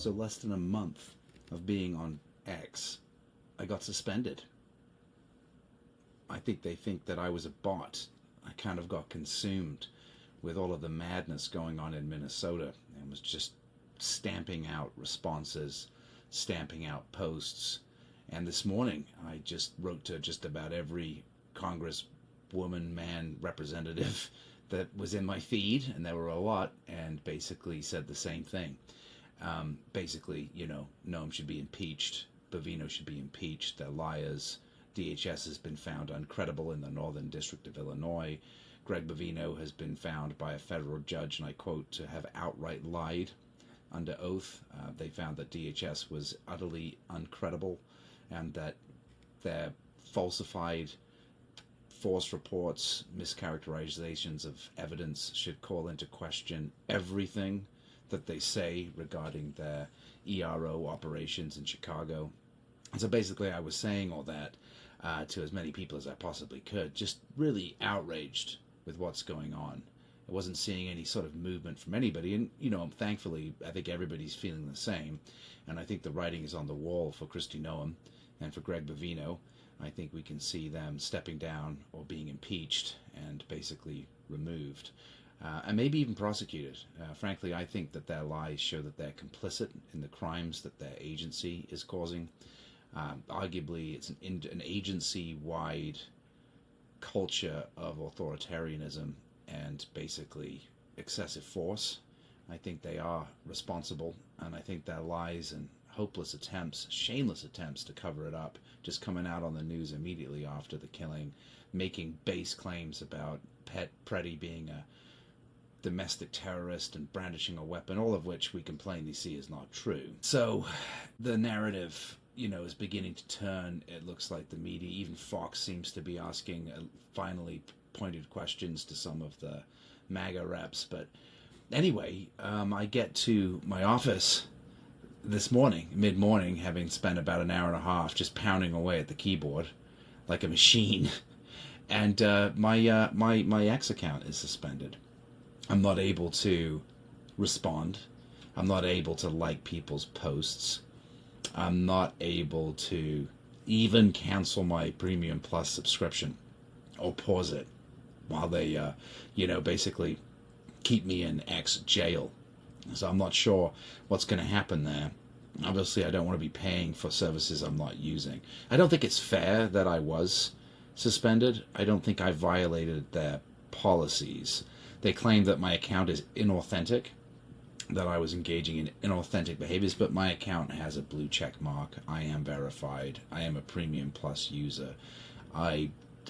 So less than a month of being on X, I got suspended. I think they think that I was a bot. I kind of got consumed with all of the madness going on in Minnesota and was just stamping out responses, stamping out posts. And this morning, I just wrote to just about every congresswoman, man, representative that was in my feed, and there were a lot, and basically said the same thing. Basically, Noam should be impeached, Bovino should be impeached, they're liars. DHS has been found uncredible in the Northern District of Illinois. Greg Bovino has been found by a federal judge, and I quote, to have outright lied under oath. They found that DHS was utterly uncredible and that their falsified false reports, mischaracterizations of evidence should call into question everything that they say regarding their ERO operations in Chicago. And so basically I was saying all that to as many people as I possibly could, just really outraged with what's going on. I wasn't seeing any sort of movement from anybody, and thankfully I think everybody's feeling the same, and I think the writing is on the wall for Kristi Noem and for Greg Bovino. I think we can see them stepping down or being impeached and basically removed, and maybe even prosecuted. Frankly, I think that their lies show that they're complicit in the crimes that their agency is causing. Arguably, it's an agency-wide culture of authoritarianism and basically excessive force. I think they are responsible, and I think their lies and hopeless attempts, shameless attempts to cover it up, just coming out on the news immediately after the killing, making base claims about Pretti being a domestic terrorist and brandishing a weapon, all of which we can plainly see is not true. So the narrative, is beginning to turn. It looks like the media, even Fox, seems to be asking finally pointed questions to some of the MAGA reps. But anyway, I get to my office this morning, mid-morning, having spent about an hour and a half just pounding away at the keyboard like a machine, and my X account is suspended. I'm not able to respond. I'm not able to like people's posts. I'm not able to even cancel my Premium Plus subscription or pause it while they, basically keep me in X jail. So I'm not sure what's going to happen there. Obviously, I don't want to be paying for services I'm not using. I don't think it's fair that I was suspended. I don't think I violated their policies. They claim that my account is inauthentic, that I was engaging in inauthentic behaviors, but my account has a blue check mark. I am verified. I am a Premium Plus user. I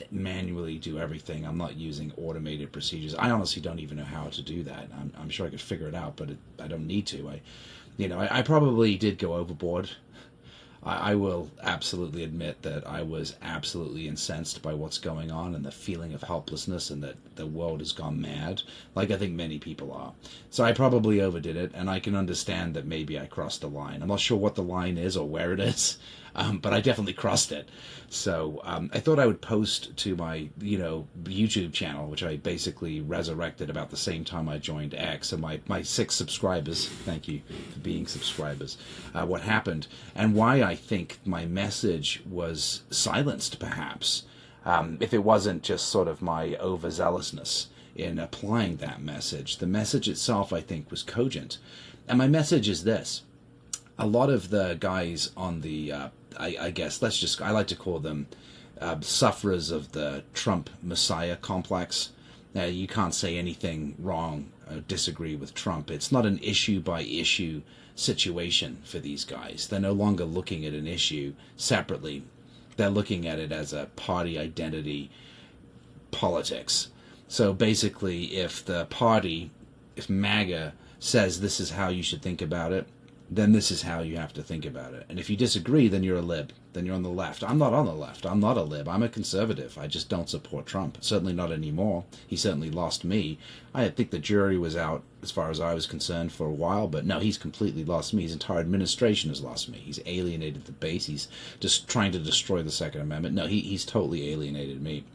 manually do everything. I'm not using automated procedures. I honestly don't even know how to do that. I'm sure I could figure it out, but I don't need to. I probably did go overboard. I will absolutely admit that I was absolutely incensed by what's going on and the feeling of helplessness and that the world has gone mad, like I think many people are. So I probably overdid it, and I can understand that maybe I crossed the line. I'm not sure what the line is or where it is, but I definitely crossed it. So I thought I would post to my, YouTube channel, which I basically resurrected about the same time I joined X, and my 6 subscribers, thank you for being subscribers, what happened and why I think my message was silenced, perhaps, if it wasn't just sort of my overzealousness in applying that message. The message itself, I think, was cogent. And my message is this. A lot of the guys on the, I guess, I like to call them sufferers of the Trump Messiah complex. You can't say anything wrong or disagree with Trump. It's not an issue-by-issue situation for these guys. They're no longer looking at an issue separately. They're looking at it as a party identity politics. So basically, if MAGA says this is how you should think about it, then this is how you have to think about it. And if you disagree, then you're a lib. Then you're on the left. I'm not on the left. I'm not a lib. I'm a conservative. I just don't support Trump. Certainly not anymore. He certainly lost me. I think the jury was out, as far as I was concerned, for a while. But no, he's completely lost me. His entire administration has lost me. He's alienated the base. He's just trying to destroy the Second Amendment. No, he's totally alienated me.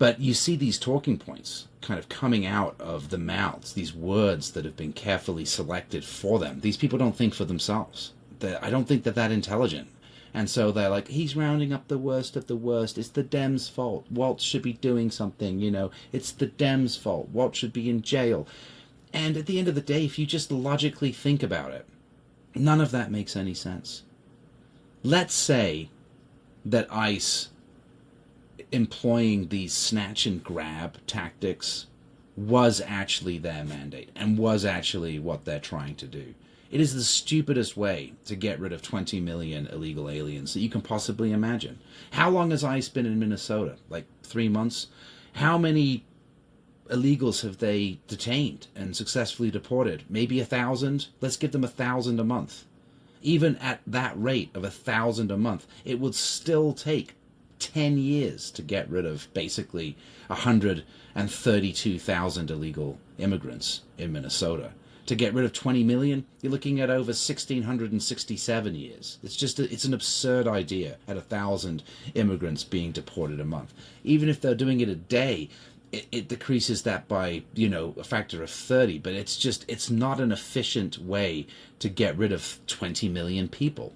But you see these talking points kind of coming out of the mouths, these words that have been carefully selected for them. These people don't think for themselves. I don't think that intelligent. And so they're like, he's rounding up the worst of the worst. It's the Dems' fault. Walt should be doing something, you know. It's the Dems' fault. Walt should be in jail. And at the end of the day, if you just logically think about it, none of that makes any sense. Let's say that ICE employing these snatch and grab tactics was actually their mandate and was actually what they're trying to do. It is the stupidest way to get rid of 20 million illegal aliens that you can possibly imagine. How long has ICE been in Minnesota? Like 3 months? How many illegals have they detained and successfully deported? Maybe 1,000? Let's give them 1,000 a month. Even at that rate of 1,000 a month, it would still take 10 years to get rid of basically 132,000 illegal immigrants in Minnesota. To get rid of 20 million, you're looking at over 1,667 years. It's an absurd idea at 1,000 immigrants being deported a month. Even if they're doing it a day, it decreases that by, you know, a factor of 30. But it's not an efficient way to get rid of 20 million people.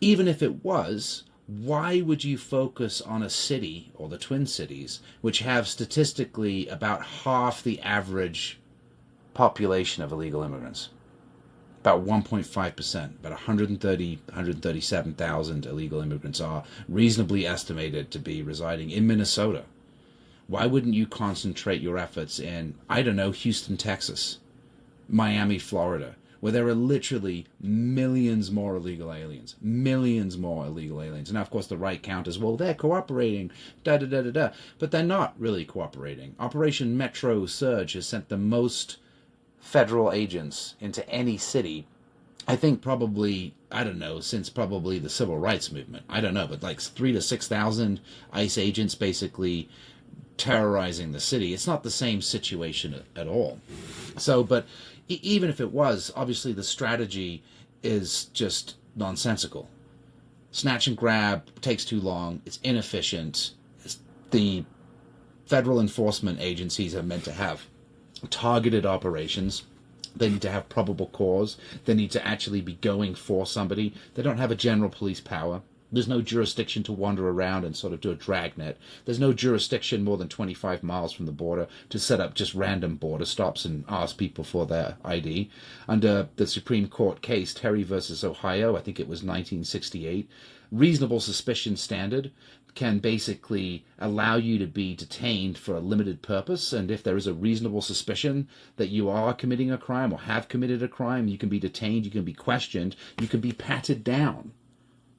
Even if it was, why would you focus on a city, or the Twin Cities, which have statistically about half the average population of illegal immigrants? About 1.5%, about 137,000 illegal immigrants are reasonably estimated to be residing in Minnesota. Why wouldn't you concentrate your efforts in, I don't know, Houston, Texas, Miami, Florida, where there are literally millions more illegal aliens. Millions more illegal aliens. And now, of course, the right counters, well, they're cooperating, da-da-da-da-da. But they're not really cooperating. Operation Metro Surge has sent the most federal agents into any city, I think probably, I don't know, since probably the civil rights movement. I don't know, but like 3,000 to 6,000 ICE agents basically terrorizing the city. It's not the same situation at all. So, but even if it was, obviously the strategy is just nonsensical. Snatch and grab takes too long. It's inefficient. The federal enforcement agencies are meant to have targeted operations. They need to have probable cause. They need to actually be going for somebody. They don't have a general police power. There's no jurisdiction to wander around and sort of do a dragnet. There's no jurisdiction more than 25 miles from the border to set up just random border stops and ask people for their ID. Under the Supreme Court case, Terry versus Ohio, I think it was 1968, reasonable suspicion standard can basically allow you to be detained for a limited purpose. And if there is a reasonable suspicion that you are committing a crime or have committed a crime, you can be detained, you can be questioned, you can be patted down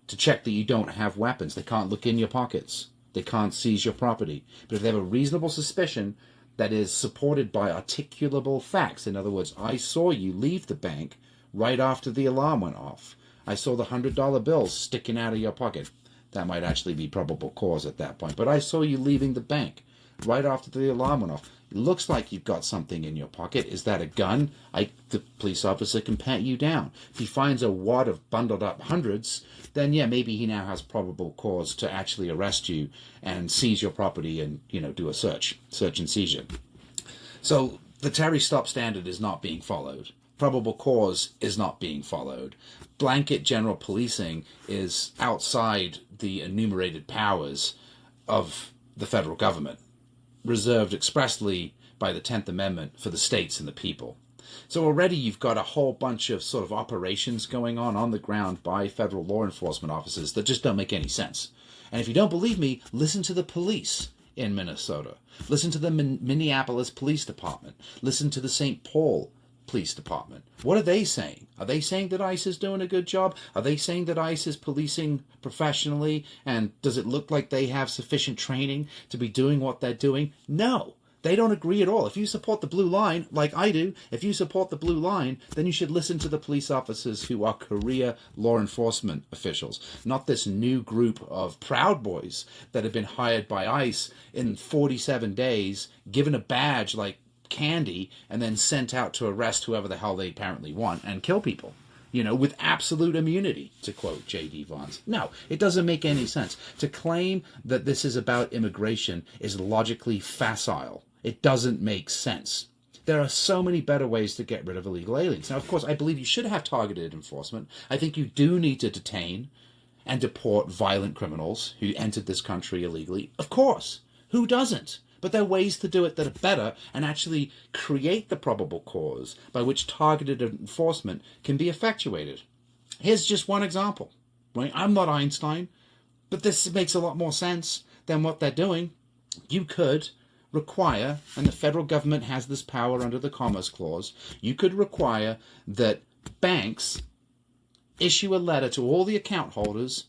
to check that you don't have weapons. They can't look in your pockets. They can't seize your property. But if they have a reasonable suspicion that is supported by articulable facts, in other words, I saw you leave the bank right after the alarm went off. I saw the $100 bills sticking out of your pocket. That might actually be probable cause at that point. But I saw you leaving the bank right after the alarm went off. It looks like you've got something in your pocket. Is that a gun? The police officer can pat you down. If he finds a wad of bundled up hundreds, then yeah, maybe he now has probable cause to actually arrest you and seize your property and, you know, do a search and seizure. So the Terry stop standard is not being followed. Probable cause is not being followed. Blanket general policing is outside the enumerated powers of the federal government, reserved expressly by the 10th Amendment for the states and the people. So already you've got a whole bunch of sort of operations going on the ground by federal law enforcement officers that just don't make any sense. And if you don't believe me, listen to the police in Minnesota. Listen to the Minneapolis Police Department. Listen to the St. Paul Police Department. What are they saying? Are they saying that ICE is doing a good job? Are they saying that ICE is policing professionally? And does it look like they have sufficient training to be doing what they're doing? No. They don't agree at all. If you support the blue line, like I do, if you support the blue line, then you should listen to the police officers who are career law enforcement officials, not this new group of Proud Boys that have been hired by ICE in 47 days, given a badge like candy, and then sent out to arrest whoever the hell they apparently want and kill people. with absolute immunity, to quote J.D. Vance. No, it doesn't make any sense. To claim that this is about immigration is logically facile. It doesn't make sense. There are so many better ways to get rid of illegal aliens. Now, of course, I believe you should have targeted enforcement. I think you do need to detain and deport violent criminals who entered this country illegally. Of course. Who doesn't? But there are ways to do it that are better and actually create the probable cause by which targeted enforcement can be effectuated. Here's just one example. Right? I'm not Einstein, but this makes a lot more sense than what they're doing. You could require, and the federal government has this power under the Commerce Clause, you could require that banks issue a letter to all the account holders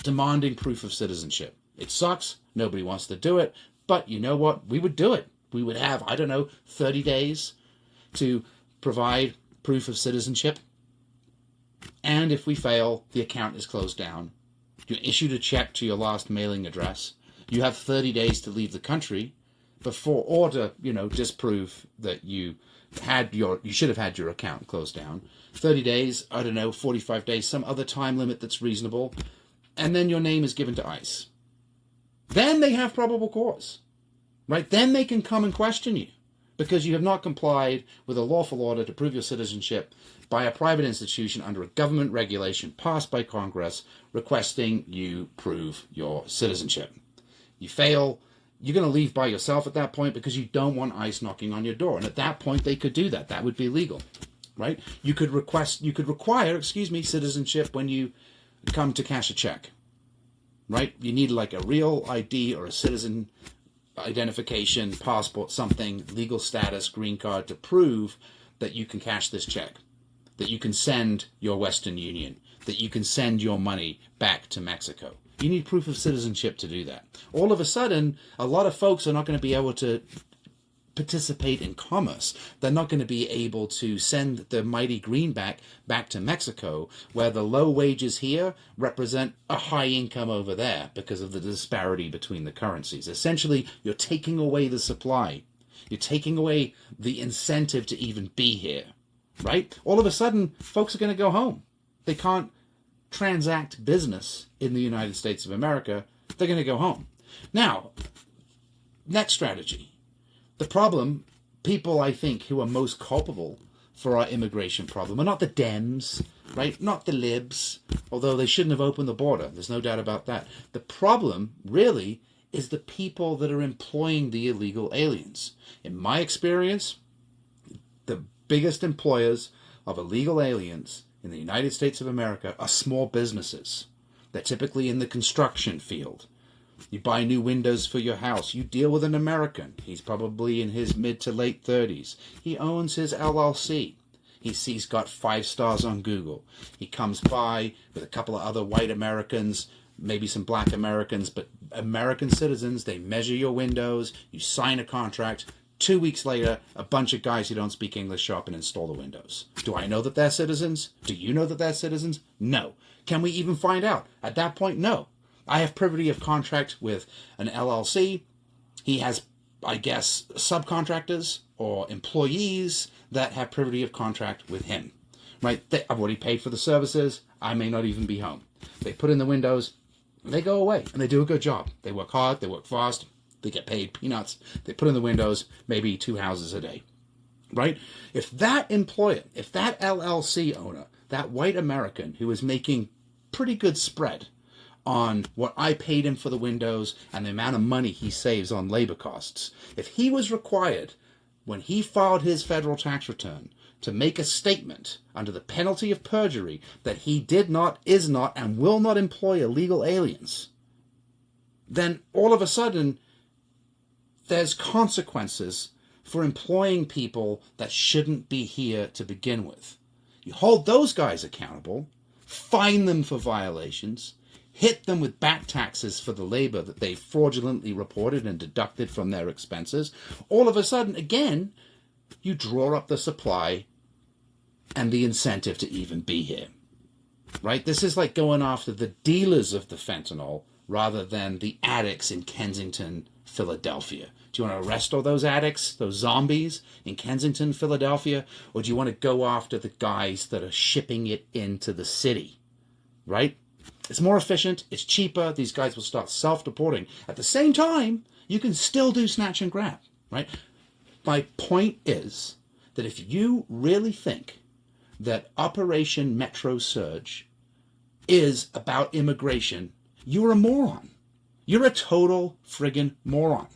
demanding proof of citizenship. It sucks. Nobody wants to do it. But you know what? We would do it. We would have, 30 days to provide proof of citizenship. And if we fail, the account is closed down. You issued a check to your last mailing address. You have 30 days to leave the country or to disprove that you should have had your account closed down. 30 days, 45 days, some other time limit that's reasonable. And then your name is given to ICE. Then they have probable cause, right? Then they can come and question you because you have not complied with a lawful order to prove your citizenship by a private institution under a government regulation passed by Congress requesting you prove your citizenship. You fail, you're going to leave by yourself at that point because you don't want ICE knocking on your door. And at that point, they could do that. That would be legal, right? You could require citizenship when you come to cash a check. Right? You need like a real ID or a citizen identification, passport, something, legal status, green card to prove that you can cash this check, that you can send your Western Union, that you can send your money back to Mexico. You need proof of citizenship to do that. All of a sudden, a lot of folks are not going to be able to participate in commerce. They're not going to be able to send the mighty greenback back to Mexico, where the low wages here represent a high income over there because of the disparity between the currencies. Essentially, you're taking away the supply. You're taking away the incentive to even be here, right? All of a sudden, folks are going to go home. They can't transact business in the United States of America. They're going to go home. Now, next strategy. The problem, people I think who are most culpable for our immigration problem are not the Dems, right? Not the libs, although they shouldn't have opened the border. There's no doubt about that. The problem really is the people that are employing the illegal aliens. In my experience, the biggest employers of illegal aliens in the United States of America are small businesses. They're typically in the construction field. You buy new windows for your house. You deal with an American. He's probably in his mid to late 30s. He owns his LLC. He's got 5 stars on Google. He comes by with a couple of other white Americans, maybe some black Americans, but American citizens. They measure your windows. You sign a contract. 2 weeks later, a bunch of guys who don't speak English show up and install the windows. Do I know that they're citizens? Do you know that they're citizens? No. Can we even find out? At that point, no. I have privity of contract with an LLC. He has, I guess, subcontractors or employees that have privity of contract with him. Right? I've already paid for the services. I may not even be home. They put in the windows. They go away, and they do a good job. They work hard. They work fast. They get paid peanuts. They put in the windows maybe 2 houses a day. Right? If that employer, if that LLC owner, that white American who is making pretty good spread on what I paid him for the windows and the amount of money he saves on labor costs, if he was required, when he filed his federal tax return, to make a statement under the penalty of perjury that he did not, is not, and will not employ illegal aliens, then all of a sudden there's consequences for employing people that shouldn't be here to begin with. You hold those guys accountable, fine them for violations, hit them with back taxes for the labor that they fraudulently reported and deducted from their expenses. All of a sudden, again, you draw up the supply and the incentive to even be here. Right? This is like going after the dealers of the fentanyl rather than the addicts in Kensington Philadelphia? Do you want to arrest all those addicts, those zombies in Kensington, Philadelphia? Or do you want to go after the guys that are shipping it into the city? Right? It's more efficient. It's cheaper. These guys will start self-deporting. At the same time, you can still do snatch and grab. Right? My point is that if you really think that Operation Metro Surge is about immigration, you're a moron. You're a total friggin' moron.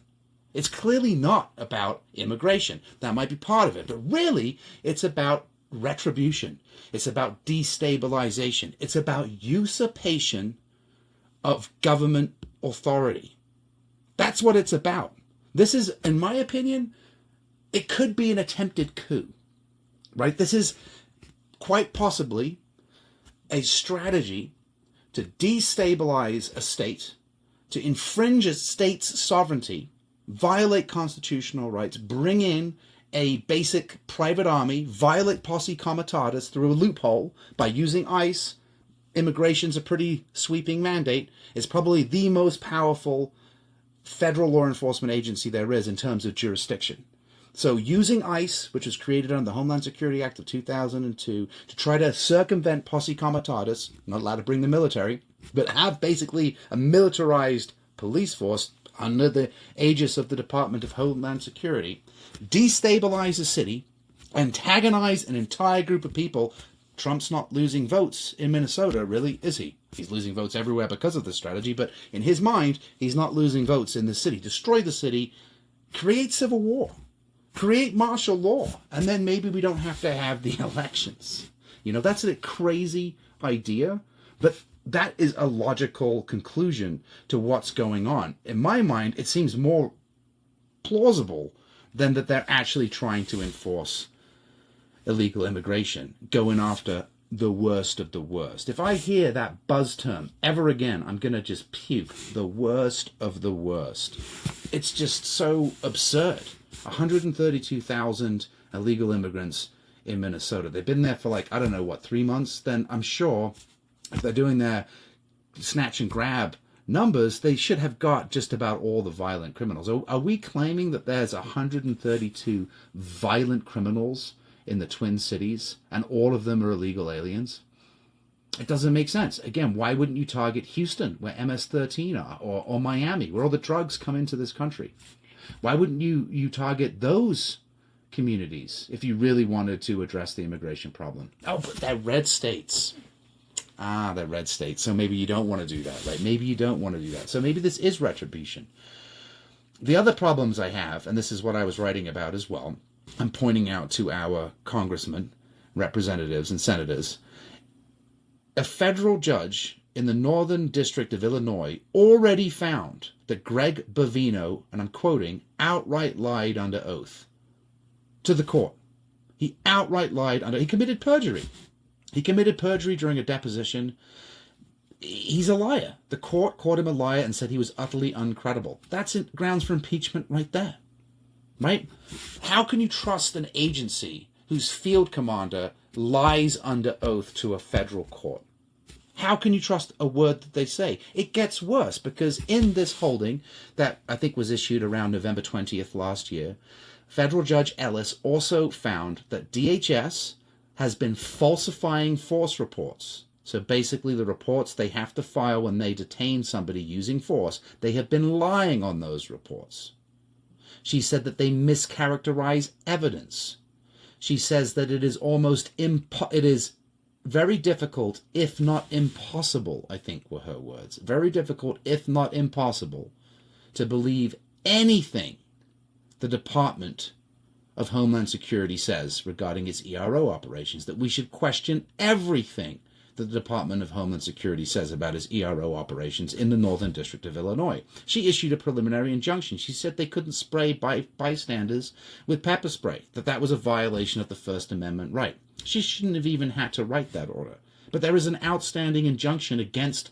It's clearly not about immigration. That might be part of it, but really it's about retribution. It's about destabilization. It's about usurpation of government authority. That's what it's about. This is, in my opinion, it could be an attempted coup, right? This is quite possibly a strategy to destabilize a state, to infringe a state's sovereignty, violate constitutional rights, bring in a basic private army, violate posse comitatus through a loophole by using ICE. Immigration's a pretty sweeping mandate. It's probably the most powerful federal law enforcement agency there is in terms of jurisdiction. So using ICE, which was created under the Homeland Security Act of 2002, to try to circumvent posse comitatus, not allowed to bring the military, but have basically a militarized police force under the aegis of the Department of Homeland Security, destabilize a city, antagonize an entire group of people. Trump's not losing votes in Minnesota, really, is he? He's losing votes everywhere because of this strategy, but in his mind, he's not losing votes in the city. Destroy the city, create civil war, create martial law, and then maybe we don't have to have the elections. You know, that's a crazy idea, but that is a logical conclusion to what's going on. In my mind, it seems more plausible than that they're actually trying to enforce illegal immigration, going after the worst of the worst. If I hear that buzz term ever again, I'm going to just puke. The worst of the worst. It's just so absurd. 132,000 illegal immigrants in Minnesota. They've been there for 3 months. Then I'm sure if they're doing their snatch and grab numbers, they should have got just about all the violent criminals. Are we claiming that there's 132 violent criminals in the Twin Cities and all of them are illegal aliens? It doesn't make sense. Again, why wouldn't you target Houston, where MS-13 are, or Miami, where all the drugs come into this country? Why wouldn't you target those communities if you really wanted to address the immigration problem? Oh, but they're red states. They're red states. So maybe you don't want to do that, right? Maybe you don't want to do that. So maybe this is retribution. The other problems I have, and this is what I was writing about as well, I'm pointing out to our congressmen, representatives, and senators. A federal judge in the Northern District of Illinois already found that Greg Bovino, and I'm quoting, outright lied under oath to the court. He outright lied he committed perjury. He committed perjury during a deposition. He's a liar. The court called him a liar and said he was utterly uncredible. That's grounds for impeachment right there. Right? How can you trust an agency whose field commander lies under oath to a federal court? How can you trust a word that they say? It gets worse because in this holding that I think was issued around November 20th last year, federal judge Ellis also found that DHS has been falsifying force reports. So basically the reports they have to file when they detain somebody using force, they have been lying on those reports. She said that they mischaracterize evidence. She says that it is it is very difficult, if not impossible, I think were her words, very difficult, if not impossible, to believe anything the Department of Homeland Security says regarding its ERO operations, that we should question everything that the Department of Homeland Security says about its ERO operations in the Northern District of Illinois. She issued a preliminary injunction. She said they couldn't spray bystanders with pepper spray, that was a violation of the First Amendment right. She shouldn't have even had to write that order. But there is an outstanding injunction against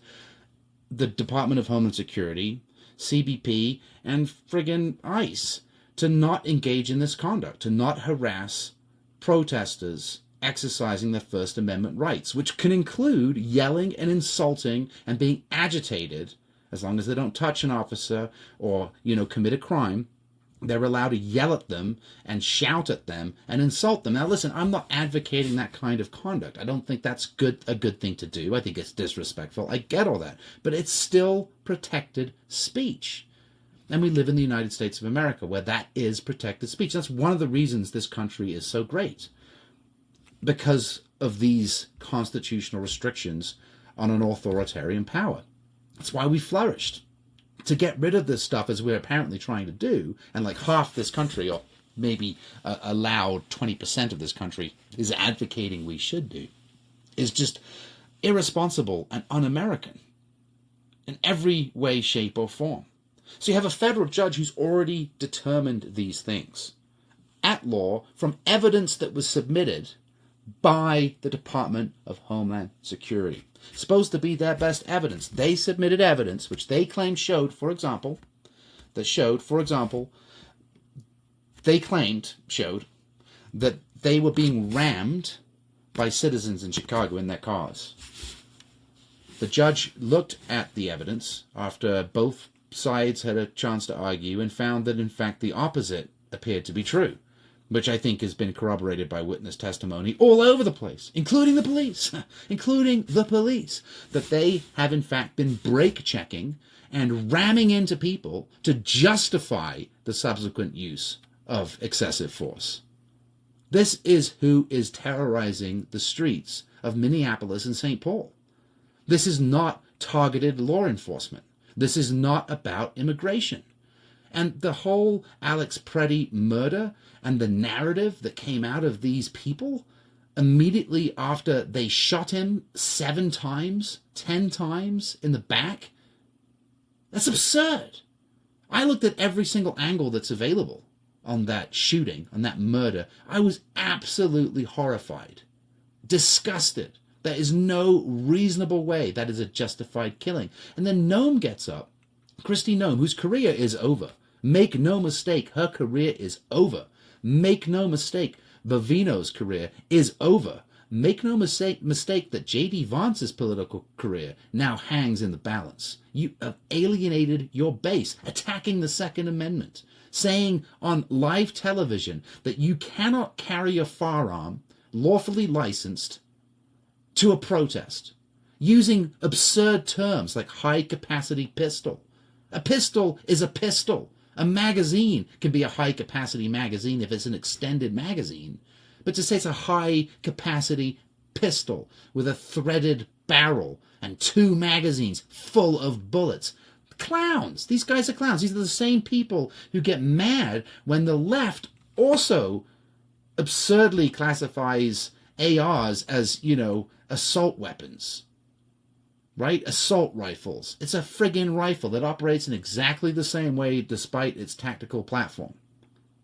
the Department of Homeland Security, CBP, and friggin' ICE to not engage in this conduct, to not harass protesters exercising their First Amendment rights, which can include yelling and insulting and being agitated As long as they don't touch an officer or, commit a crime, they're allowed to yell at them and shout at them and insult them. Now, listen, I'm not advocating that kind of conduct. I don't think that's a good thing to do. I think it's disrespectful. I get all that. But it's still protected speech. And we live in the United States of America, where that is protected speech. That's one of the reasons this country is so great. Because of these constitutional restrictions on an authoritarian power. That's why we flourished. To get rid of this stuff, as we're apparently trying to do, and like half this country, or maybe a loud 20% of this country, is advocating we should do, is just irresponsible and un-American in every way, shape, or form. So you have a federal judge who's already determined these things at law from evidence that was submitted by the Department of Homeland Security. Supposed to be their best evidence. They submitted evidence which they claimed showed, for example, that they were being rammed by citizens in Chicago in their cars. The judge looked at the evidence after both sides had a chance to argue and found that, in fact, the opposite appeared to be true, which I think has been corroborated by witness testimony all over the place, including the police, that they have, in fact, been brake-checking and ramming into people to justify the subsequent use of excessive force. This is who is terrorizing the streets of Minneapolis and St. Paul. This is not targeted law enforcement. This is not about immigration. And the whole Alex Pretti murder and the narrative that came out of these people immediately after they shot him 7 times, 10 times in the back, that's absurd. I looked at every single angle that's available on that shooting, on that murder. I was absolutely horrified, disgusted. There is no reasonable way that is a justified killing. And then Noem gets up, Kristi Noem, whose career is over. Make no mistake, her career is over. Make no mistake, Bovino's career is over. Make no mistake that J.D. Vance's political career now hangs in the balance. You have alienated your base, attacking the Second Amendment, saying on live television that you cannot carry a firearm lawfully licensed to a protest, using absurd terms like high-capacity pistol. A pistol is a pistol. A magazine can be a high-capacity magazine if it's an extended magazine. But to say it's a high-capacity pistol with a threaded barrel and 2 magazines full of bullets. Clowns. These guys are clowns. These are the same people who get mad when the left also absurdly classifies ARs as, assault weapons. Right? Assault rifles. It's a friggin' rifle that operates in exactly the same way despite its tactical platform.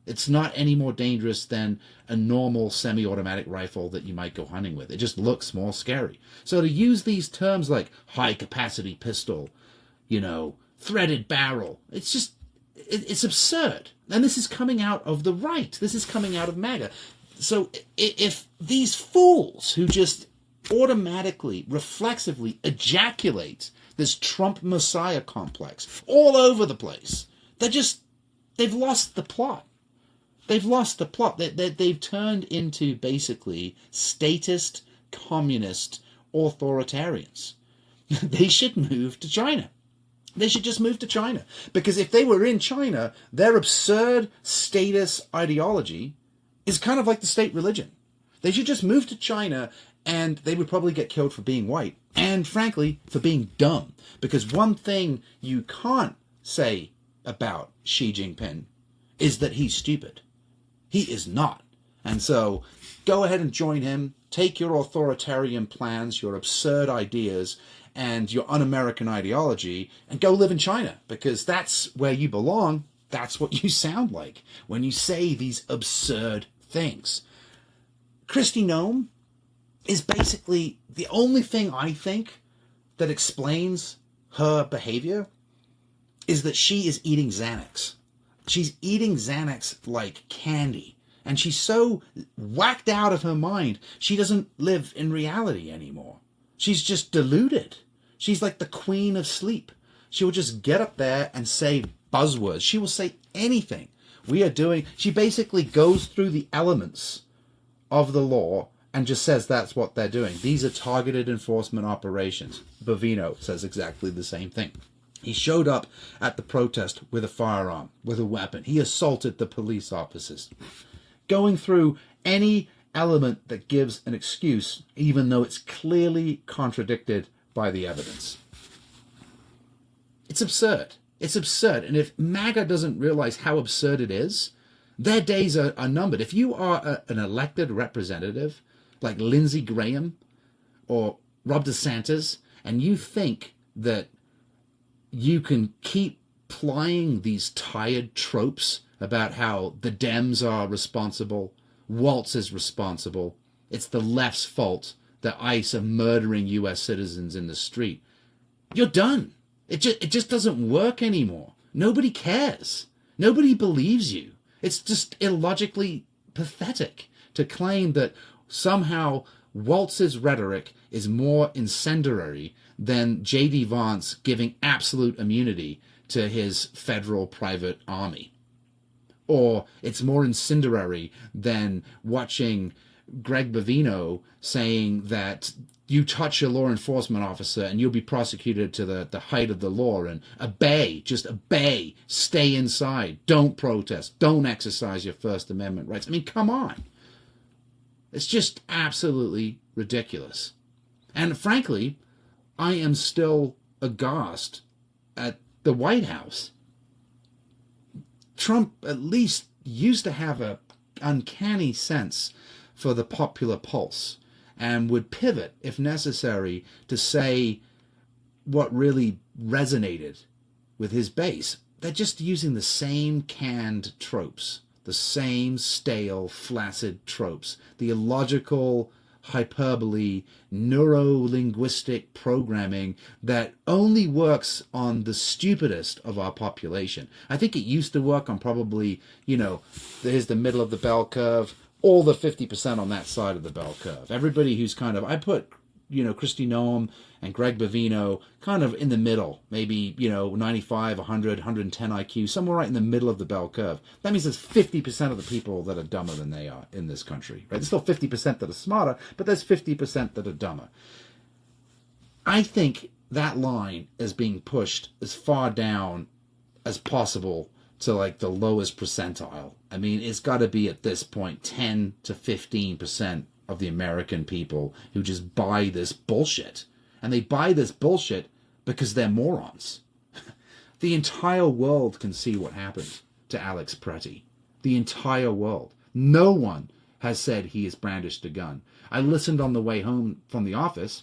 It's not any more dangerous than a normal semi-automatic rifle that you might go hunting with. It just looks more scary. So to use these terms like high-capacity pistol, threaded barrel, it's absurd. And this is coming out of the right. This is coming out of MAGA. So if these fools who just automatically, reflexively ejaculate this Trump Messiah complex all over the place, they've lost the plot. They've lost the plot. They've turned into basically statist, communist authoritarians. They should move to China. They should just move to China. Because if they were in China, their absurd statist ideology is kind of like the state religion. They should just move to China, and they would probably get killed for being white. And frankly, for being dumb. Because one thing you can't say about Xi Jinping is that he's stupid. He is not. And so go ahead and join him. Take your authoritarian plans, your absurd ideas, and your un-American ideology, and go live in China, because that's where you belong. That's what you sound like when you say these absurd things. Kristi Noem is basically the only thing I think that explains her behavior is that she is eating Xanax. She's eating Xanax like candy. And she's so whacked out of her mind, she doesn't live in reality anymore. She's just deluded. She's like the queen of sleep. She will just get up there and say buzzwords. She will say anything. She basically goes through the elements of the law and just says that's what they're doing. These are targeted enforcement operations. Bovino says exactly the same thing. He showed up at the protest with a firearm, with a weapon. He assaulted the police officers. Going through any element that gives an excuse, even though it's clearly contradicted by the evidence. It's absurd. It's absurd. And if MAGA doesn't realize how absurd it is, their days are numbered. If you are an elected representative like Lindsey Graham or Rob DeSantis, and you think that you can keep plying these tired tropes about how the Dems are responsible, Waltz is responsible, it's the left's fault that ICE are murdering U.S. citizens in the street, you're done. It just doesn't work anymore. Nobody cares. Nobody believes you. It's just illogically pathetic to claim that somehow Waltz's rhetoric is more incendiary than J.D. Vance giving absolute immunity to his federal private army. Or it's more incendiary than watching Greg Bovino saying that you touch a law enforcement officer and you'll be prosecuted to the height of the law, and just obey, stay inside, don't protest, don't exercise your First Amendment rights. I mean, come on. It's just absolutely ridiculous. And frankly, I am still aghast at the White House. Trump at least used to have an uncanny sense for the popular pulse and would pivot, if necessary, to say what really resonated with his base. They're just using the same canned tropes, the same stale, flaccid tropes, the illogical hyperbole, neuro-linguistic programming that only works on the stupidest of our population. I think it used to work on probably, here's the middle of the bell curve, all the 50% on that side of the bell curve. Everybody who's I put, Kristi Noem and Greg Bovino kind of in the middle, maybe, 95, 100, 110 IQ, somewhere right in the middle of the bell curve. That means there's 50% of the people that are dumber than they are in this country, right? There's still 50% that are smarter, but there's 50% that are dumber. I think that line is being pushed as far down as possible to the lowest percentile. I mean, it's got to be at this point 10 to 15% of the American people who just buy this bullshit. And they buy this bullshit because they're morons. The entire world can see what happened to Alex Pretti. The entire world. No one has said he has brandished a gun. I listened on the way home from the office,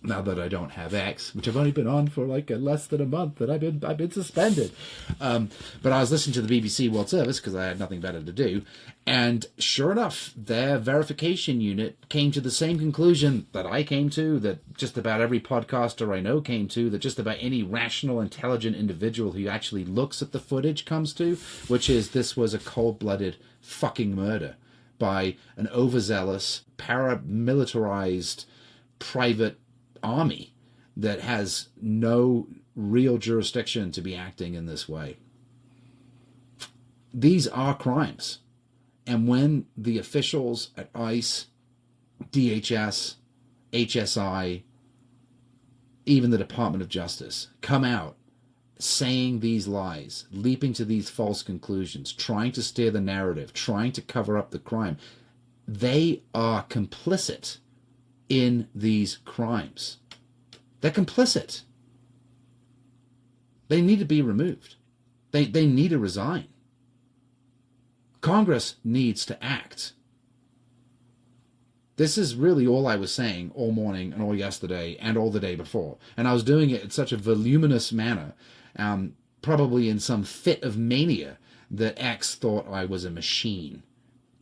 now that I don't have X, which I've only been on for less than a month, that I've been suspended. But I was listening to the BBC World Service because I had nothing better to do. And sure enough, their verification unit came to the same conclusion that I came to, that just about every podcaster I know came to, that just about any rational, intelligent individual who actually looks at the footage comes to, which is this was a cold-blooded fucking murder by an overzealous, paramilitarized, private army that has no real jurisdiction to be acting in this way. These are crimes. And when the officials at ICE, DHS, HSI, even the Department of Justice come out saying these lies, leaping to these false conclusions, trying to steer the narrative, trying to cover up the crime, they are complicit in these crimes. They're complicit. They need to be removed. They need to resign. Congress needs to act. This is really all I was saying all morning and all yesterday and all the day before. And I was doing it in such a voluminous manner, probably in some fit of mania, that X thought I was a machine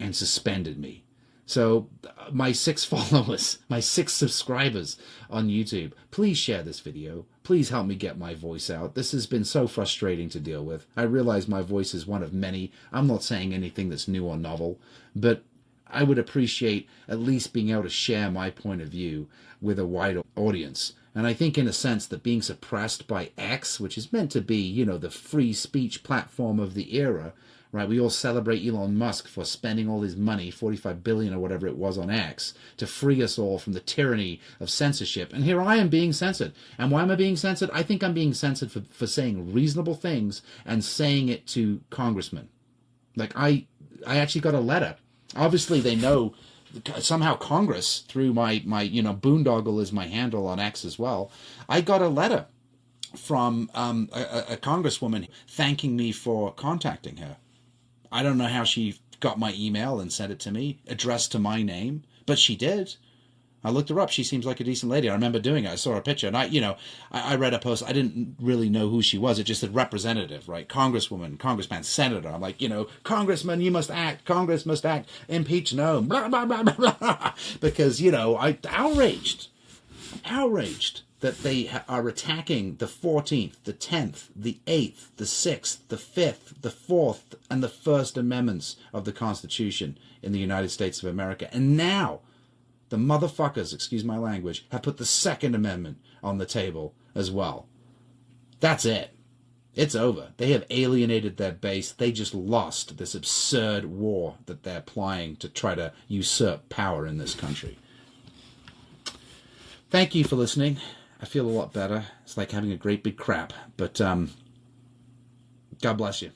and suspended me. So my 6 followers, my 6 subscribers on YouTube, please share this video. Please help me get my voice out. This has been so frustrating to deal with. I realize my voice is one of many. I'm not saying anything that's new or novel, but I would appreciate at least being able to share my point of view with a wide audience And I think in a sense that being suppressed by X, which is meant to be, you know, the free speech platform of the era, right? We all celebrate Elon Musk for spending all his money, 45 billion or whatever it was on X, to free us all from the tyranny of censorship. And here I am being censored. And why am I being censored? I think I'm being censored for saying reasonable things and saying it to congressmen. Like I actually got a letter. Obviously they know somehow Congress, through my you know, boondoggle is my handle on X as well. I got a letter from a congresswoman thanking me for contacting her. I don't know how she got my email and sent it to me, addressed to my name, but she did. I looked her up. She seems like a decent lady. I remember doing it. I saw her picture, and I read a post. I didn't really know who she was. It just said representative, right? Congresswoman, congressman, senator. I'm like, congressman, you must act. Congress must act. Impeach, no. Blah, blah, blah, blah, blah. Because, I outraged that they are attacking the 14th, the 10th, the 8th, the 6th, the 5th, the 4th, and the First Amendments of the Constitution in the United States of America. And now the motherfuckers, excuse my language, have put the Second Amendment on the table as well. That's it. It's over. They have alienated their base. They just lost this absurd war that they're plying to try to usurp power in this country. Thank you for listening. I feel a lot better. It's like having a great big crap. But God bless you.